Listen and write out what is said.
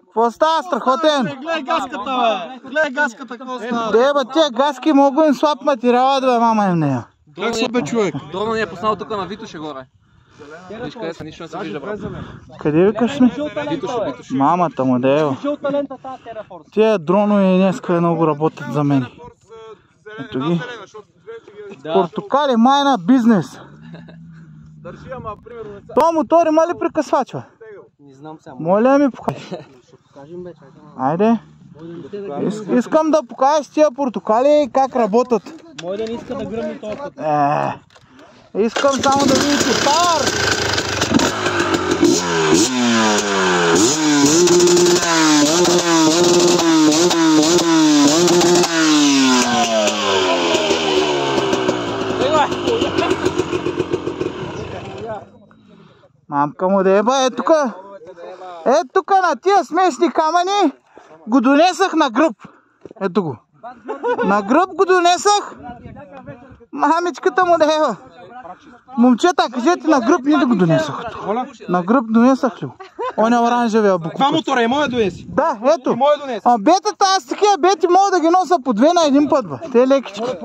Какво става, страхотен? Гледай гаската, бе! Гледай гаската, какво става? Де, бе, тия гаски могу им слаб материала, бе, мама им нея. Как са, бе, човек? Дрона ни е поснал тук на Витоше горе. Виж къде са, нищо не се вижда, брат. Къде викаш сме? Витоше. Мамата му, да ева. Тия дронове днеска много работят за мен. Ето ги. Портокали, майна бизнес. Това мотор има ли прекъсвач, бе? Не знам сега. Моля ми покажи. Айде. Искам да покажеш тия портокали как работят. Мой да не иска да гръмне този път. Искам само да видите пар. Мамка му да еба, ето тук на тия смешни камъни го донесах на гръб. Ето го. На гръб го донесах. Мамичката му да ева. Момчета, кажете на гръб не да го донесах. На гръб донесах ли го? Он е оранжевия буквата. Това мотора е моя донеси. Да, ето. Моя донеси. Бетата, аз такива бети мога да ги нося по 2 на един път, бе. Те лекички.